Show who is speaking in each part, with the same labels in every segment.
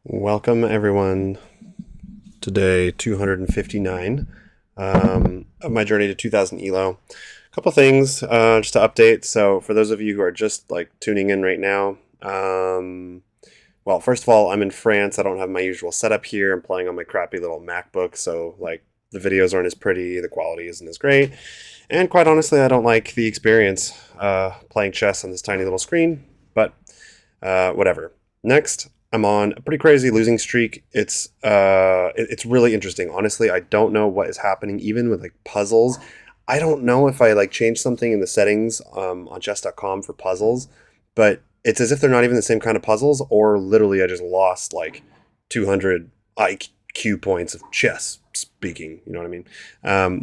Speaker 1: Welcome everyone to day 259 of my journey to 2000 ELO. A couple things just to update. So for those of you who are just like tuning in right now, well, first of all, I'm in France. I don't have my usual setup here. I'm playing on my crappy little MacBook, so like the videos aren't as pretty, the quality isn't as great, and quite honestly, I don't like the experience playing chess on this tiny little screen. But whatever. Next, I'm on a pretty crazy losing streak. It's really interesting. Honestly, I don't know what is happening, even with like puzzles. I don't know if I like changed something in the settings on chess.com for puzzles, but it's as if they're not even the same kind of puzzles, or literally I just lost like 200 IQ points of chess speaking. You know what I mean?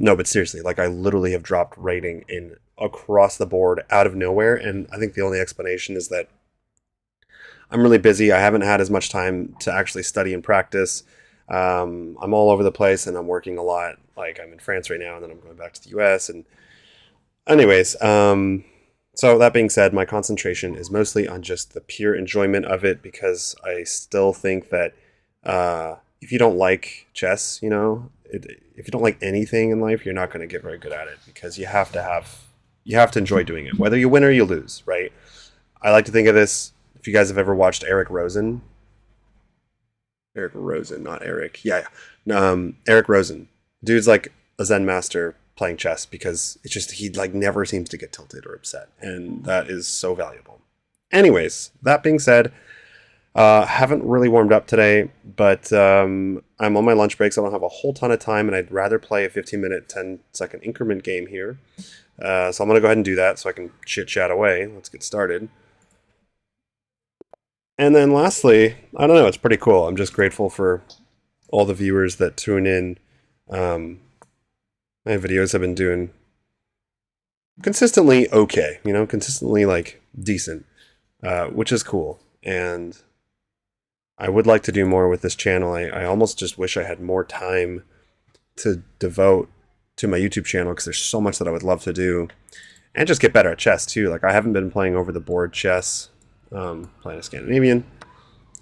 Speaker 1: No, but seriously, like I literally have dropped rating in across the board out of nowhere, and I think the only explanation is that I'm really busy. I haven't had as much time to actually study and practice. I'm all over the place and I'm working a lot. Like I'm in France right now, and then I'm going back to the US. And anyways, so that being said, my concentration is mostly on just the pure enjoyment of it, because I still think that if you don't like chess, if you don't like anything in life, you're not going to get very good at it, because you have to enjoy doing it, whether you win or you lose, right? I like to think of this. If you guys have ever watched Eric Rosen, not Eric. Yeah, yeah. Eric Rosen. Dude's like a Zen master playing chess, because it's just he like never seems to get tilted or upset, and that is so valuable. Anyways, that being said, haven't really warmed up today, but I'm on my lunch break, so I don't have a whole ton of time, and I'd rather play a 15-minute, 10-second increment game here. So I'm gonna go ahead and do that, so I can chit chat away. Let's get started. And then lastly, I don't know, it's pretty cool. I'm just grateful for all the viewers that tune in. Um, my videos have been doing consistently okay, consistently like decent, which is cool. And I would like to do more with this channel. I almost just wish I had more time to devote to my YouTube channel, because there's so much that I would love to do, and just get better at chess too. Like I haven't been playing over the board chess, playing a Scandinavian.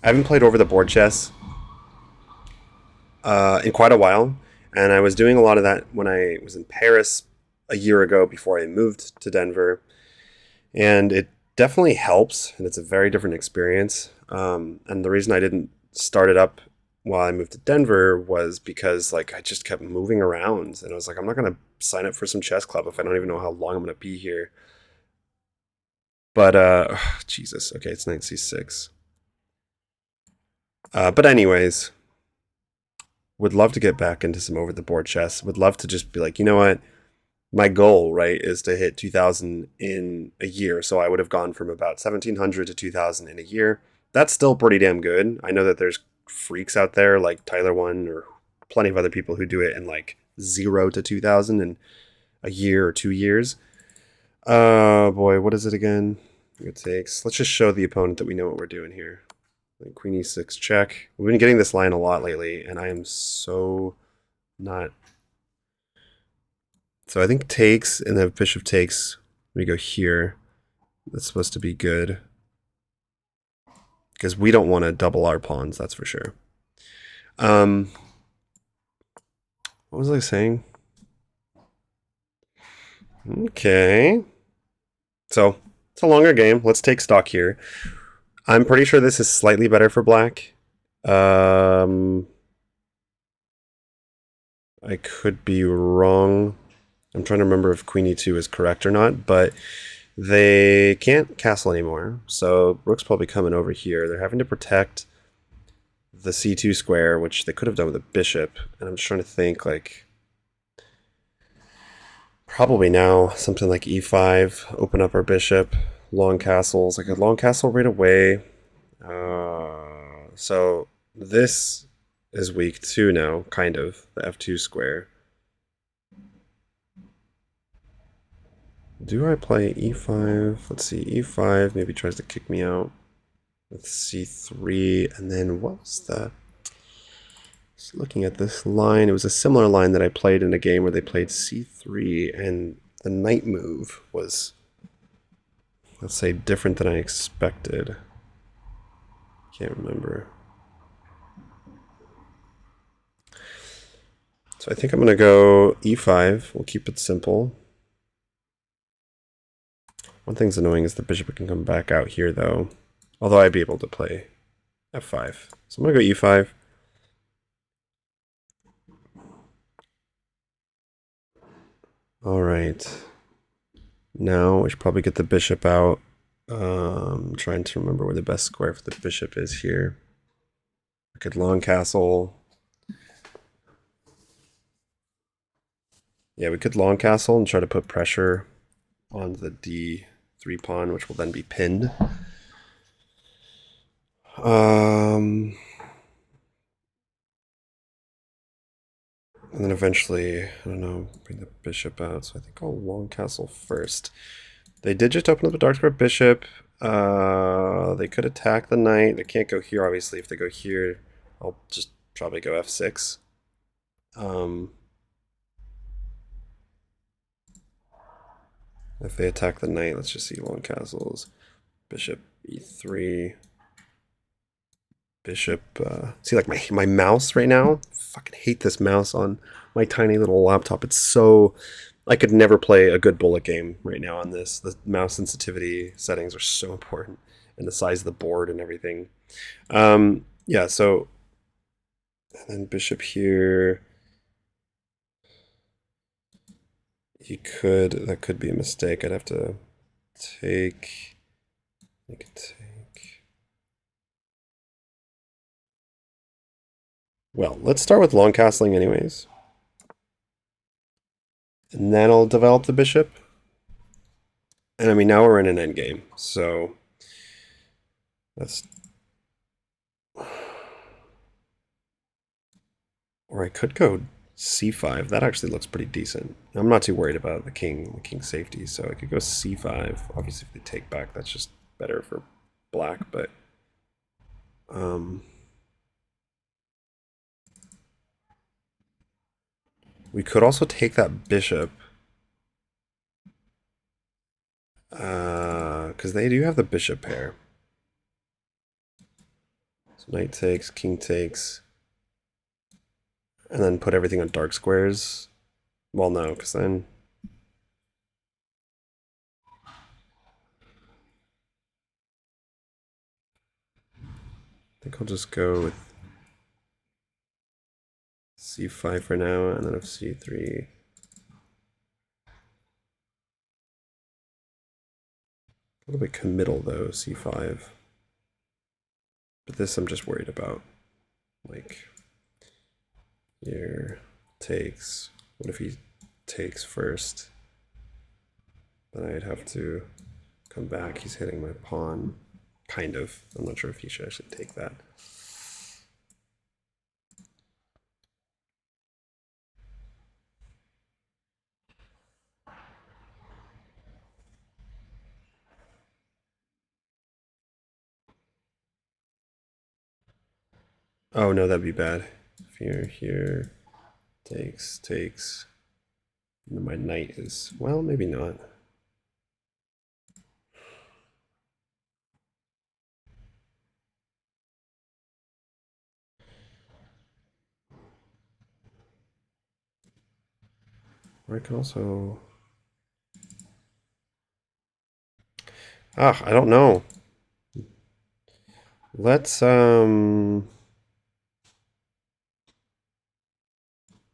Speaker 1: I haven't played over the board chess in quite a while, and I was doing a lot of that when I was in Paris a year ago before I moved to Denver, and it definitely helps, and it's a very different experience. And the reason I didn't start it up while I moved to Denver was because like I just kept moving around, and I was like, I'm not gonna sign up for some chess club if I don't even know how long I'm gonna be here. But Jesus, okay, it's knight c6. But anyways, would love to get back into some over the board chess. Would love to just be like, you know what? My goal, right, is to hit 2000 in a year. So I would have gone from about 1700 to 2000 in a year. That's still pretty damn good. I know that there's freaks out there like Tyler One or plenty of other people who do it in like 0 to 2000 in a year or 2 years. Boy, what is it again? It takes. Let's just show the opponent that we know what we're doing here. Like Queen e6 check. We've been getting this line a lot lately, and I am so not. So I think takes, and then bishop takes. We go here. That's supposed to be good, because we don't want to double our pawns, that's for sure. What was I saying? Okay. So it's a longer game. Let's take stock here. I'm pretty sure this is slightly better for black. I could be wrong. I'm trying to remember if queen e2 is correct or not, but they can't castle anymore, so rook's probably coming over here. They're having to protect the c2 square, which they could have done with a bishop, and I'm just trying to think, like, probably now something like e5, open up our bishop, long castles, like a long castle right away. So this is weak too now, kind of, the f2 square. Do I play e5? Let's see, e5 maybe tries to kick me out with c3, and then what was the... Just looking at this line, it was a similar line that I played in a game where they played c3, and the knight move was, let's say, different than I expected. Can't remember. So I think I'm going to go e5. We'll keep it simple. One thing's annoying is the bishop can come back out here, though. Although I'd be able to play f5. So I'm going to go e5. All right. Now we should probably get the bishop out. Trying to remember where the best square for the bishop is here. I could long castle. Yeah, we could long castle and try to put pressure on the d3 pawn, which will then be pinned. And then eventually, I don't know, bring the bishop out. So I think I'll long castle first. They did just open up the dark square bishop. They could attack the knight. They can't go here, obviously. If they go here, I'll just probably go f6. If they attack the knight, let's just see long castles. Bishop e3. Bishop. See, like my mouse right now? Fucking hate this mouse on my tiny little laptop. It's so... I could never play a good bullet game right now on this. The mouse sensitivity settings are so important. And the size of the board and everything. Yeah, so... And then bishop here... That could be a mistake. I'd have to take... I could take... Well, let's start with long castling anyways. And then I'll develop the bishop. And I mean, now we're in an endgame, so that's... Or I could go c5. That actually looks pretty decent. I'm not too worried about the king's safety, so I could go c5. Obviously, if they take back, that's just better for black, but... we could also take that bishop. Because they do have the bishop pair. So knight takes, king takes. And then put everything on dark squares. Well, no, because then... I think I'll just go with c5 for now, and then if c3... A little bit committal, though, c5. But this I'm just worried about. Like, here takes... What if he takes first? Then I'd have to come back. He's hitting my pawn. Kind of. I'm not sure if he should actually take that. Oh, no, that'd be bad. Here, takes. And then my knight is... Well, maybe not. Or I can also... I don't know. Let's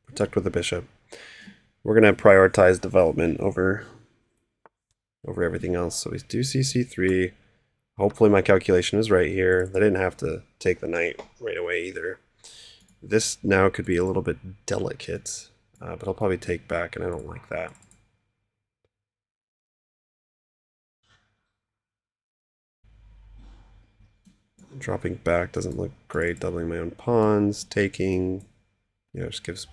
Speaker 1: protect with the bishop. We're gonna prioritize development over everything else. So we do see c3. Hopefully my calculation is right here. They didn't have to take the knight right away either. This now could be a little bit delicate, but I'll probably take back, and I don't like that. Dropping back doesn't look great. Doubling my own pawns, taking, just gives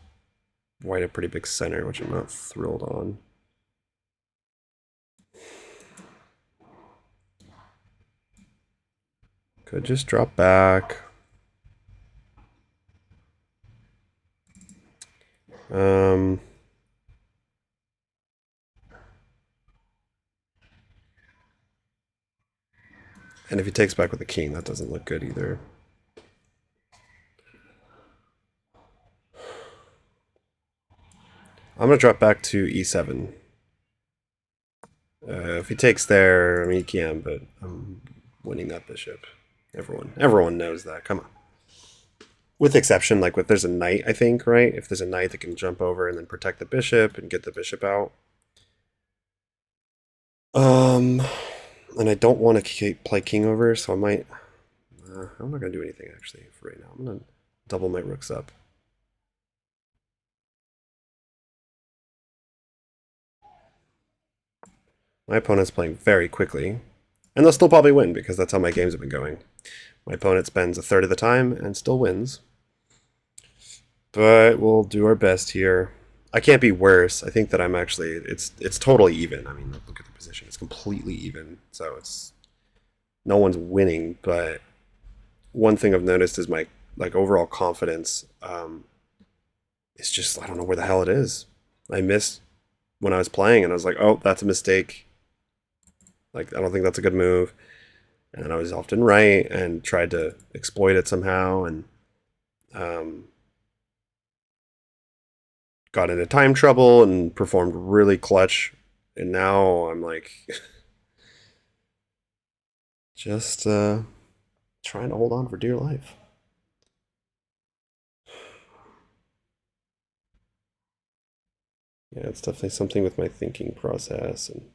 Speaker 1: white a pretty big center, which I'm not thrilled on. Could just drop back. And if he takes back with the king, that doesn't look good either. I'm going to drop back to e7. If he takes there, I mean, he can, but I'm winning that bishop. Everyone knows that. Come on. With exception, like if there's a knight, I think, right? If there's a knight that can jump over and then protect the bishop and get the bishop out. And I don't want to play king over, so I might... I'm not going to do anything, actually, for right now. I'm going to double my rooks up. My opponent's playing very quickly, and they'll still probably win because that's how my games have been going. My opponent spends a third of the time and still wins. But we'll do our best here. I can't be worse. I think that I'm actually... It's totally even. I mean, look at the position. It's completely even. So it's... No one's winning, but one thing I've noticed is my overall confidence it's just... I don't know where the hell it is. I missed when I was playing, and I was like, oh, that's a mistake. Like, I don't think that's a good move. And I was often right and tried to exploit it somehow, and got into time trouble and performed really clutch. And now I'm like just trying to hold on for dear life. Yeah, it's definitely something with my thinking process. And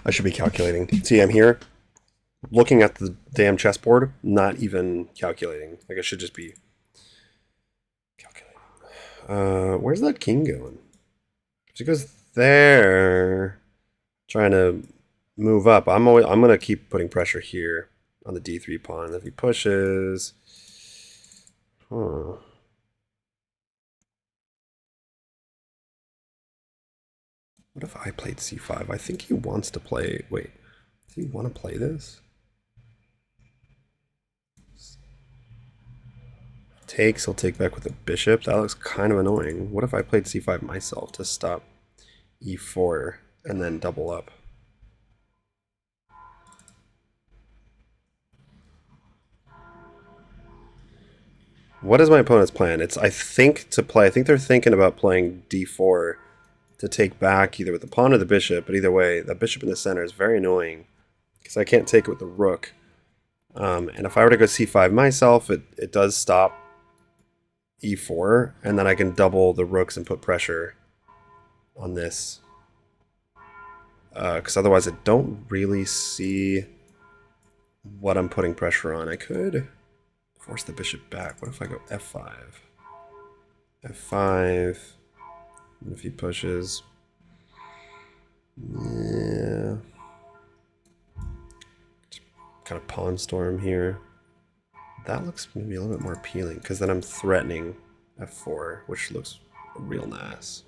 Speaker 1: I should be calculating. See, I'm here looking at the damn chessboard, not even calculating. Like, I should just be calculating. Where's that king going? If he goes there, trying to move up. I'm gonna keep putting pressure here on the d3 pawn. If he pushes, huh. What if I played c5? I think he wants to play... Wait, does he want to play this? Takes, he'll take back with the bishop. That looks kind of annoying. What if I played c5 myself to stop e4 and then double up? What is my opponent's plan? I think they're thinking about playing d4 to take back either with the pawn or the bishop, but either way, the bishop in the center is very annoying because I can't take it with the rook. And if I were to go c5 myself, it does stop e4, and then I can double the rooks and put pressure on this. Because otherwise I don't really see what I'm putting pressure on. I could force the bishop back. What if I go f5? f5... And if he pushes, yeah, kind of pawn storm here. That looks maybe a little bit more appealing because then I'm threatening f4, which looks real nice.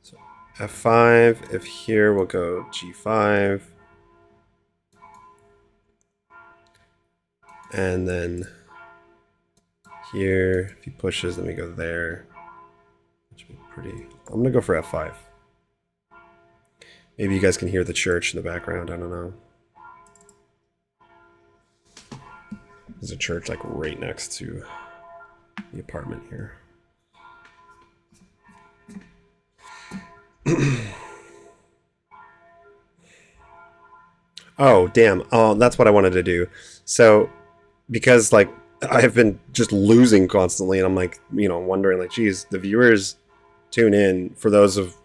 Speaker 1: So f5. If here, we'll go g5, and then here, if he pushes, then we go there. Pretty. I'm gonna go for f5. Maybe you guys can hear the church in the background. I don't know. There's a church like right next to the apartment here. Oh, damn. Oh, that's what I wanted to do. So, because like I've been just losing constantly, and I'm like, wondering like, geez, the viewers tune in for those of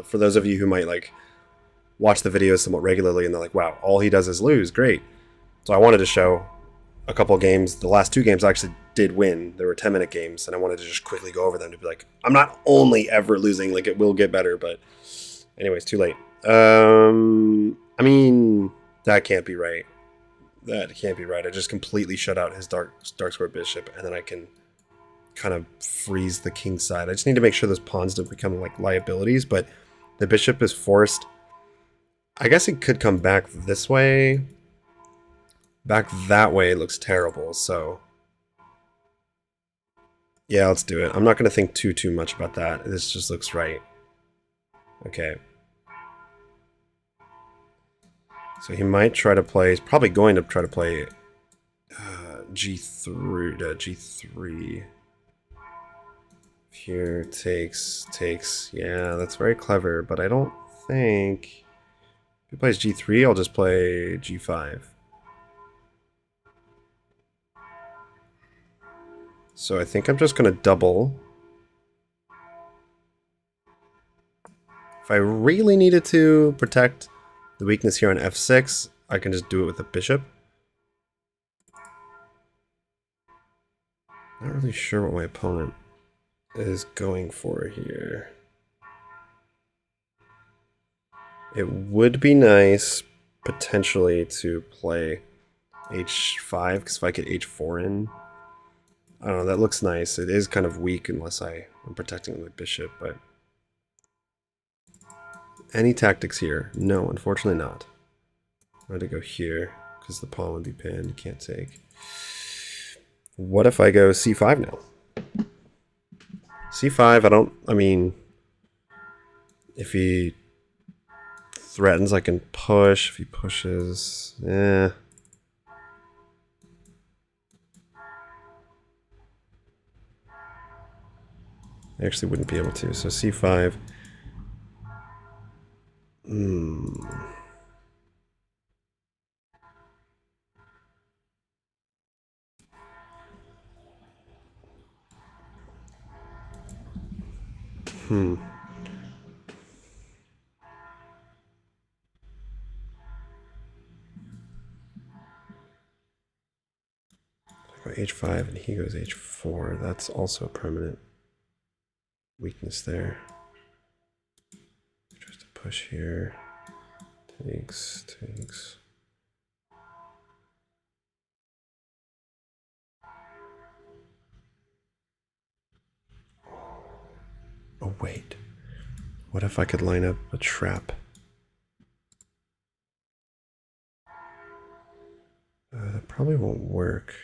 Speaker 1: for those of you who might like watch the videos somewhat regularly, and they're like, wow, all he does is lose. Great. So I wanted to show a couple of games. The last two games I actually did win. They were 10-minute games, and I wanted to just quickly go over them to be like, I'm not only ever losing, like it will get better, but anyways, too late. I mean, that can't be right. That can't be right. I just completely shut out his dark square bishop, and then I can kind of freeze the king side. I just need to make sure those pawns don't become like liabilities, but the bishop is forced. I guess it could come back this way. Back that way looks terrible, so yeah, let's do it. I'm not going to think too much about that. This just looks right. Okay. So he might try to play. He's probably going to try to play G3 to G3. Here takes. Yeah, that's very clever, but I don't think if he plays G3, I'll just play G5. So I think I'm just gonna double. If I really needed to protect the weakness here on F6, I can just do it with a bishop. Not really sure what my opponent is going for here. It would be nice, potentially, to play H5, because if I get H4 in, I don't know, that looks nice. It is kind of weak unless I'm protecting the bishop, but... Any tactics here? No, unfortunately not. I'm going to go here, because the pawn would be pinned. You can't take. What if I go C5 now? C5, I mean, if he threatens, I can push. If he pushes, I actually wouldn't be able to. So C5. I go H5 and he goes H4. That's also a permanent weakness there. Tries to push here. Takes. Oh, wait. What if I could line up a trap? That probably won't work.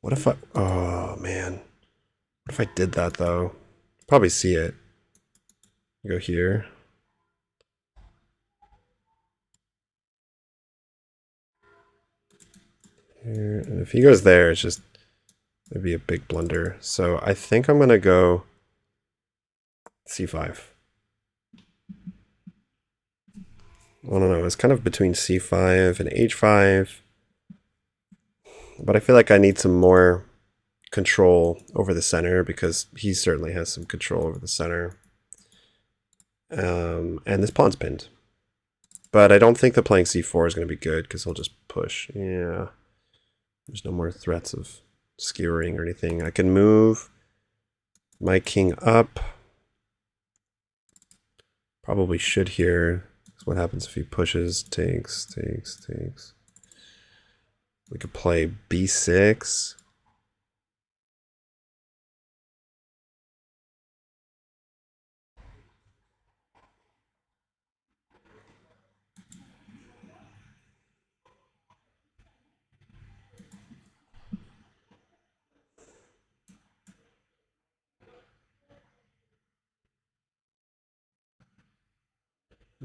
Speaker 1: What if I... Oh, man. What if I did that, though? Probably see it. Go here. Here. And if he goes there, it's just... It'd be a big blunder. So I think I'm going to go C5. I don't know. It's kind of between C5 and H5. But I feel like I need some more control over the center because he certainly has some control over the center. And this pawn's pinned. But I don't think that playing C4 is going to be good because he'll just push. Yeah. There's no more threats of skewering or anything. I can move my king up. Probably should here. What happens if he pushes? Takes. We could play B6.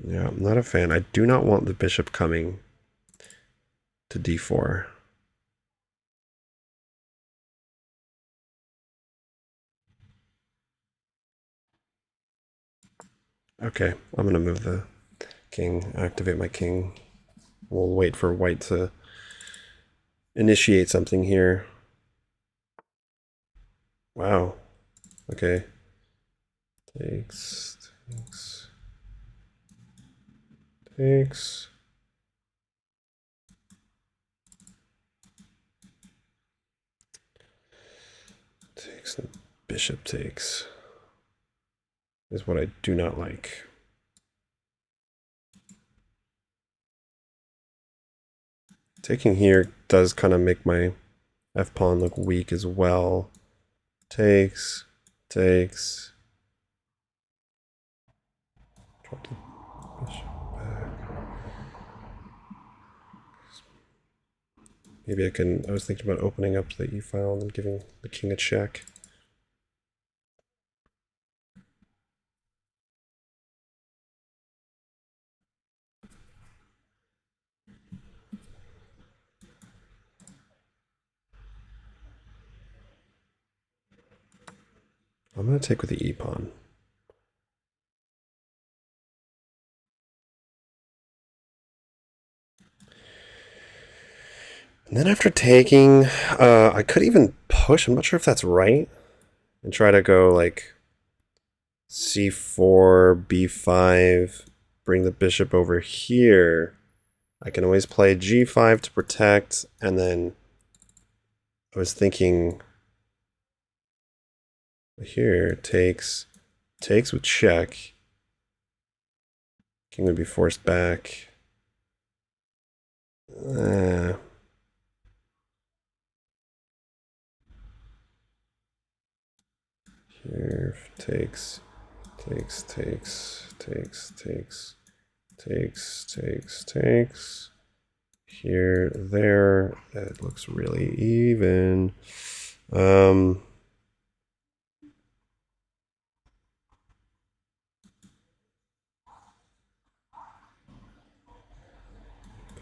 Speaker 1: Yeah, I'm not a fan. I do not want the bishop coming to D4. Okay, I'm going to move the king, activate my king. We'll wait for white to initiate something here. Wow. Okay. Takes. Takes and bishop takes is what I do not like. Taking here does kind of make my f-pawn look weak as well. Takes. Drop the bishop back. Maybe I was thinking about opening up the e-file and giving the king a check. I'm going to take with the e-pawn. And then after taking, I could even push. I'm not sure if that's right. And try to go like c4, b5, bring the bishop over here. I can always play g5 to protect, and then I was thinking here takes with check. King would be forced back. Here takes. Here, there. It looks really even.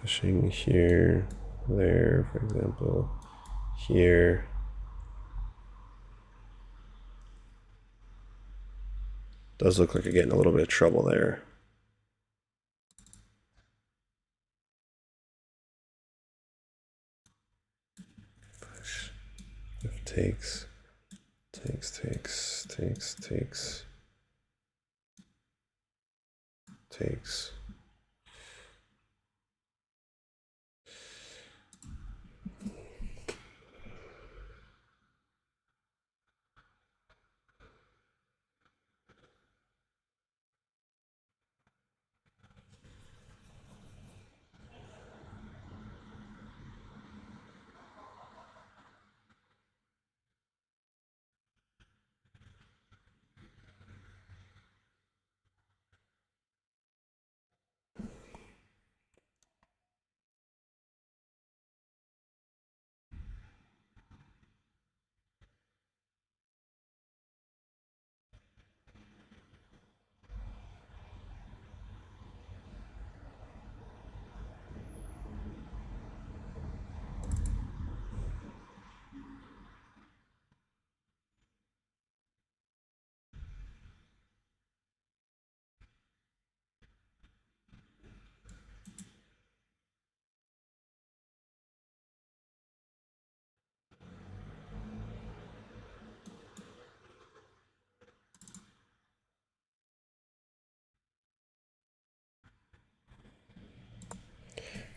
Speaker 1: Pushing here, there, for example. Here. Does look like you're getting a little bit of trouble there. Push. If takes.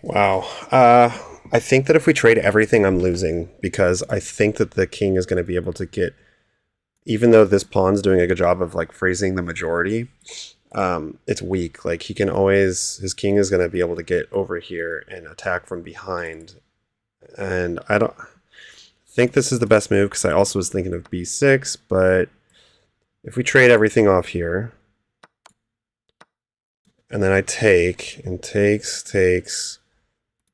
Speaker 1: Wow. I think that if we trade everything, I'm losing because I think that the king is going to be able to get, even though this pawn's doing a good job of like phrasing the majority, it's weak. Like he can always, his king is going to be able to get over here and attack from behind. And I don't think this is the best move because I also was thinking of b6, but if we trade everything off here, and then I take, and takes,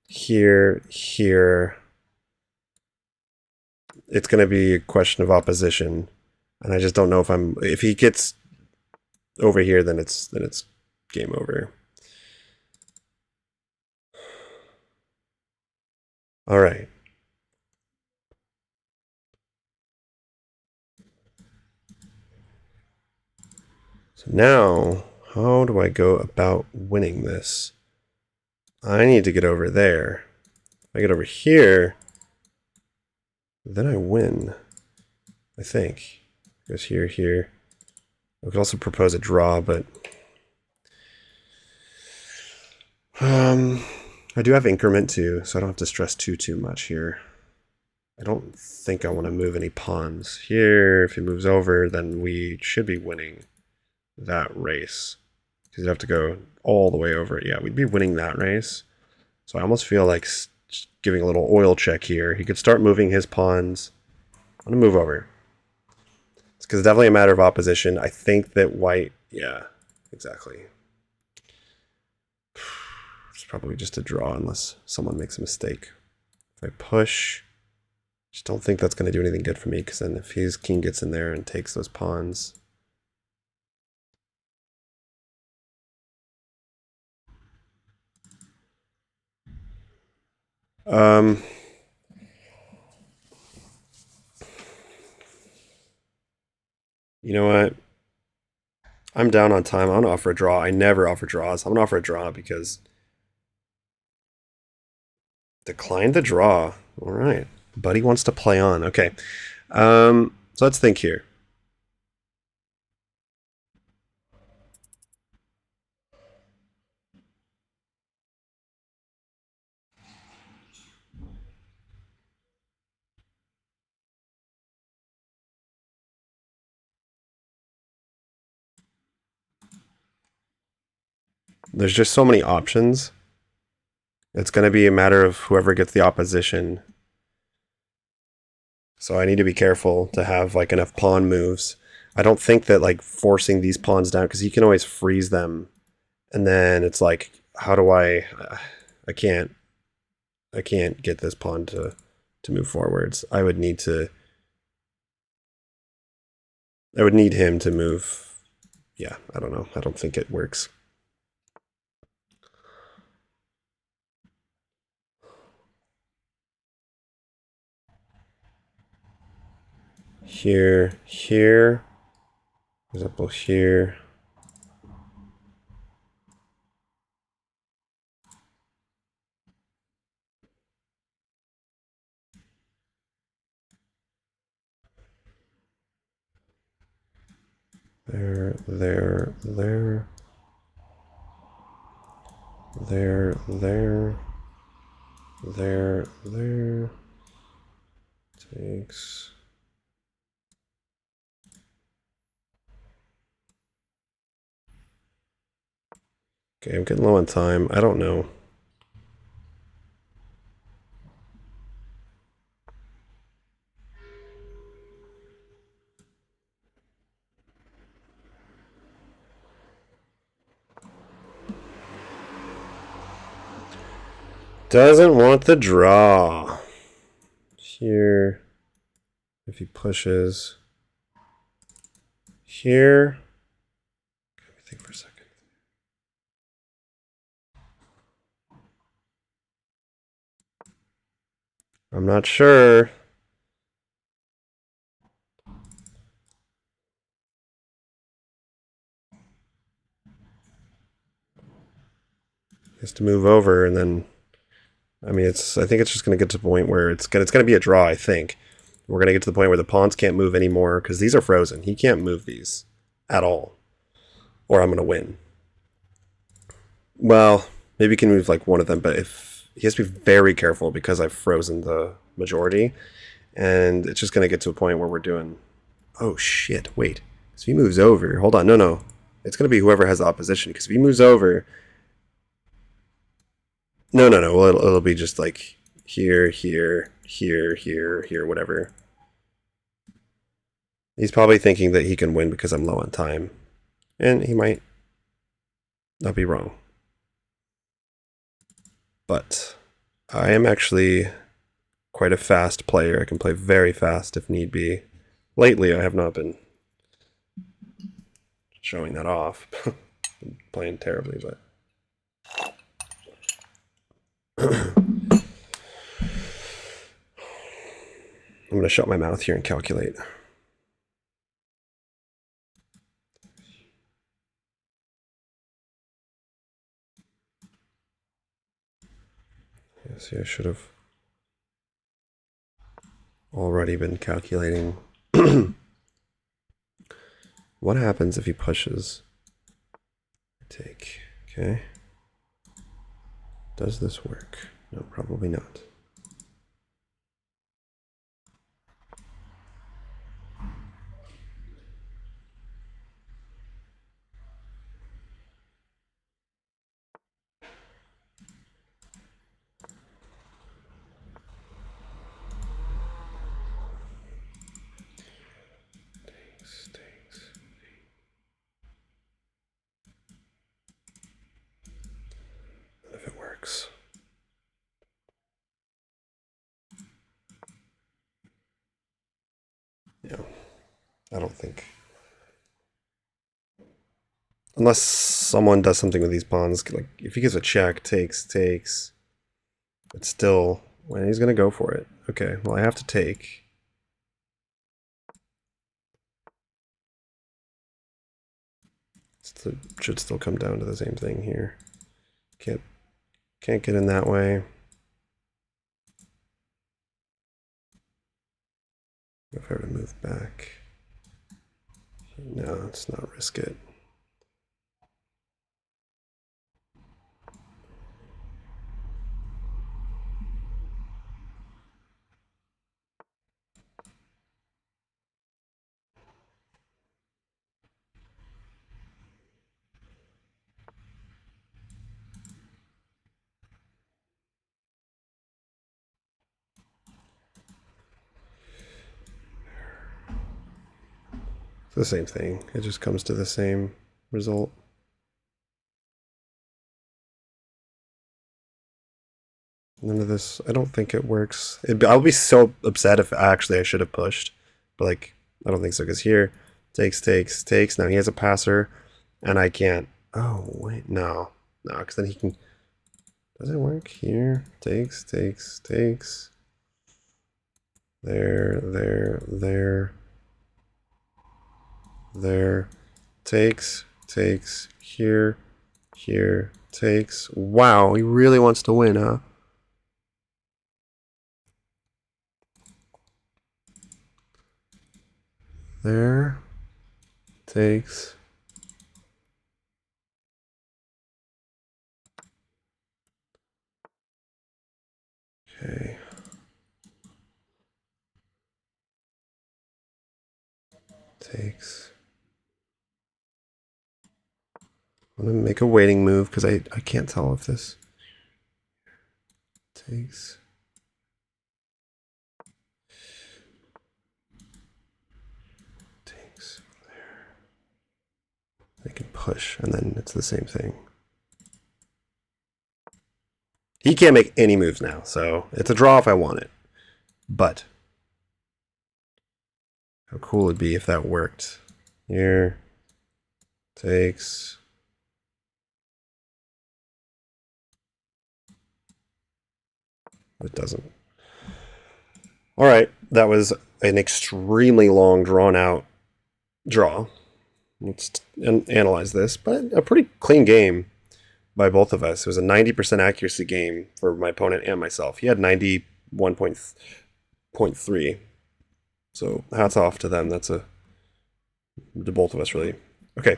Speaker 1: here, it's going to be a question of opposition. And I just don't know if he gets over here, then it's game over. All right. So now, how do I go about winning this? I need to get over there. If I get over here, then I win. I think. Goes here, here. I could also propose a draw, but I do have increment too, so I don't have to stress too much here. I don't think I want to move any pawns here. If he moves over, then we should be winning that race. Because you'd have to go all the way over it. Yeah, we'd be winning that race. So I almost feel like giving a little oil check here. He could start moving his pawns. I'm going to move over. It's because it's definitely a matter of opposition. I think that white... Yeah, exactly. It's probably just a draw unless someone makes a mistake. If I push... Just don't think that's going to do anything good for me, because then if his king gets in there and takes those pawns... You know what? I'm down on time. I'm gonna offer a draw. I never offer draws. I'm gonna offer a draw because decline the draw. All right. Buddy wants to play on. Okay. So let's think here. There's just so many options. It's going to be a matter of whoever gets the opposition. So I need to be careful to have like enough pawn moves. I don't think that like forcing these pawns down, because he can always freeze them, and then it's like, how do I can't get this pawn to move forwards. I would need him to move. Yeah, I don't know. I don't think it works. Here, for example, here. There, there, there. There, there. There, there. Takes. Okay, I'm getting low on time. I don't know. Doesn't want the draw. Here. If he pushes. Here. Let me think for a second. I'm not sure. He has to move over, and then I mean, I think it's just going to get to the point where it's going to be a draw. I think we're going to get to the point where the pawns can't move anymore because these are frozen. He can't move these at all, or I'm going to win. Well, maybe he can move like one of them, but if he has to be very careful because I've frozen the majority, and it's just going to get to a point where we're doing. Oh shit! Wait, so he moves over. Hold on, no. It's going to be whoever has the opposition, because if he moves over, no. Well, it'll be just like here, whatever. He's probably thinking that he can win because I'm low on time. And he might not be wrong. But I am actually quite a fast player. I can play very fast if need be. Lately, I have not been showing that off. Playing terribly, but. I'm going to shut my mouth here and calculate. Yeah, see, I should have already been calculating. What happens if he pushes? Take, okay. Does this work? No, probably not. If it works. Yeah, I don't think. Unless someone does something with these pawns, like if he gets a check, takes, it's still, when he's gonna go for it. Okay, well I have to take. So it should still come down to the same thing here. Can't get in that way. If I were to move back. No, let's not risk it. It's the same thing. It just comes to the same result. None of this, I don't think it works. I'll be so upset if actually I should have pushed. But like, I don't think so, because here, takes. Now he has a passer, and I can't. Oh, wait, no. No, because then he can. Does it work here? Takes. There. Takes. Here. Takes. Wow, he really wants to win, huh? There. Takes. Okay. Takes. I'm going to make a waiting move because I can't tell if this takes. Takes there. I can push and then it's the same thing. He can't make any moves now, so it's a draw if I want it. But how cool it'd be if that worked. Here. Takes. It doesn't. All right, that was an extremely long, drawn-out draw. Let's analyze this, but a pretty clean game by both of us. It was a 90% accuracy game for my opponent and myself. He had 91.3. So hats off to them. To both of us, really. Okay.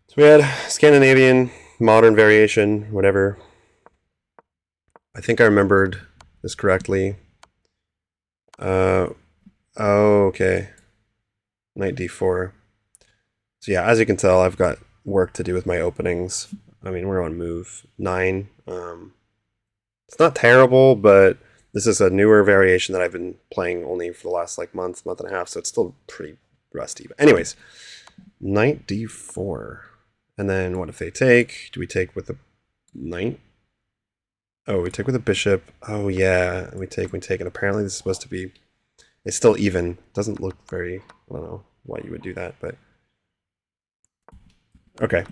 Speaker 1: So we had Scandinavian, modern variation, whatever. I think I remembered this correctly. Oh, okay. Knight d4. So yeah, as you can tell, I've got work to do with my openings. I mean, we're on move 9. It's not terrible, but this is a newer variation that I've been playing only for the last like month and a half, so it's still pretty rusty. But anyways, knight d4. And then what if they take? Do we take with the knight? Oh, we take with a bishop. Oh yeah, we take. And apparently this is supposed to be, it's still even. Doesn't look very, I don't know why you would do that, but okay.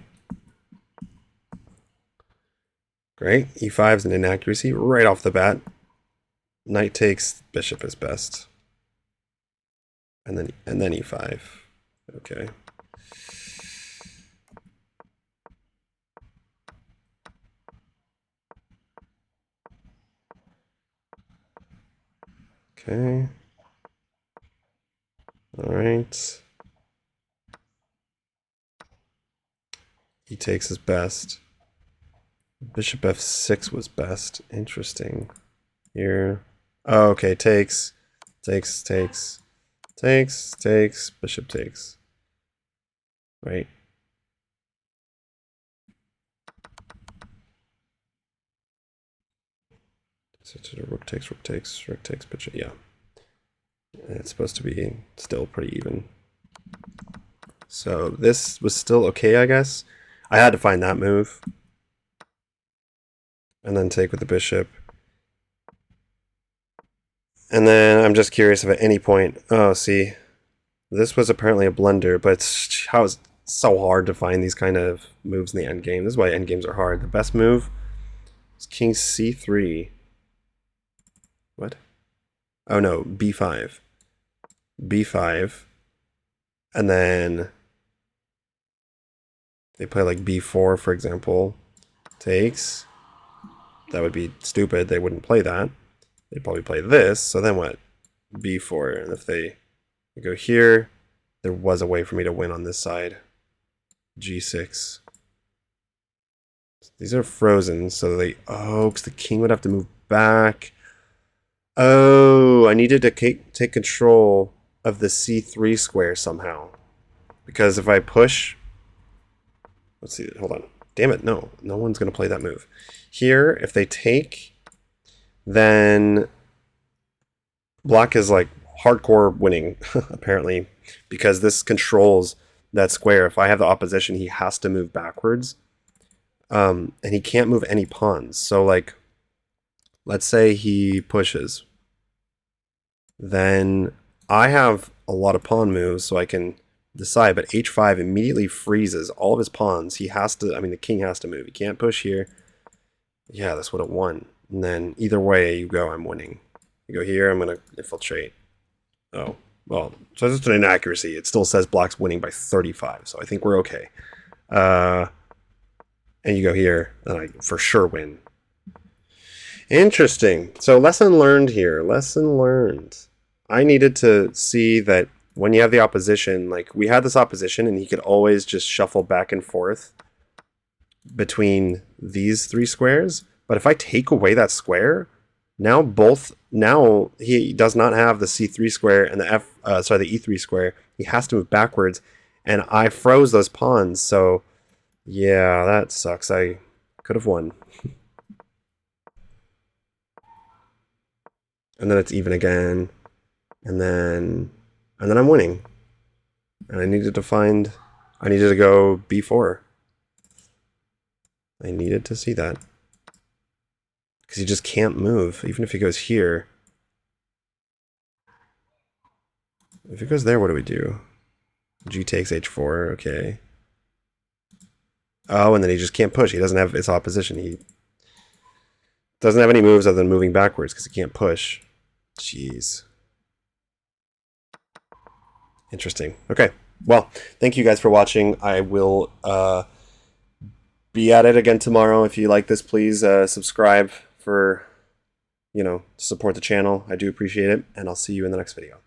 Speaker 1: Great. E5 is an inaccuracy right off the bat. Knight takes, bishop is best. And then E5. Okay. Okay. All right. He takes his best. Bishop f6 was best. Interesting. Here. Oh, okay. Takes. Bishop takes. Right. So rook takes, bishop. Yeah. It's supposed to be still pretty even. So this was still okay, I guess. I had to find that move. And then take with the bishop. And then I'm just curious if at any point, oh, see, this was apparently a blunder, but it's how it's so hard to find these kind of moves in the end game. This is why end games are hard. The best move is king c3. What? Oh no, b5. b5. And then They play like b4, for example. Takes. That would be stupid. They wouldn't play that. They'd probably play this. So then what? b4. And if they go here, there was a way for me to win on this side. g6. These are frozen, so they... Oh, because the king would have to move back. Oh, I needed to take control of the c3 square somehow. Because if I push... Let's see, hold on. Damn it, no. No one's going to play that move. Here, if they take, then black is like hardcore winning, apparently, because this controls that square. If I have the opposition, he has to move backwards. And he can't move any pawns. So, like, let's say he pushes. Then I have a lot of pawn moves, so I can decide, but h5 immediately freezes all of his pawns. He has to, I mean, the king has to move. He can't push here. Yeah, that's what it won. And then either way you go, I'm winning. You go here, I'm going to infiltrate. Oh, well, so it's just an inaccuracy. It still says black's winning by 35, so I think we're okay. And you go here, and I for sure win. Interesting. So lesson learned here. Lesson learned. I needed to see that when you have the opposition, like we had this opposition and he could always just shuffle back and forth between these three squares. But if I take away that square, now he does not have the c3 square and the the e3 square. He has to move backwards, and I froze those pawns. So yeah, that sucks. I could have won. And then it's even again, and then I'm winning. And I needed to go b4. I needed to see that. Because he just can't move, even if he goes here. If he goes there, what do we do? G takes h4, okay. Oh, and then he just can't push. He doesn't have its opposition. He doesn't have any moves other than moving backwards because he can't push. Jeez. Interesting. Okay. Well, thank you guys for watching. I will be at it again tomorrow. If you like this, please subscribe for, support the channel. I do appreciate it, and I'll see you in the next video.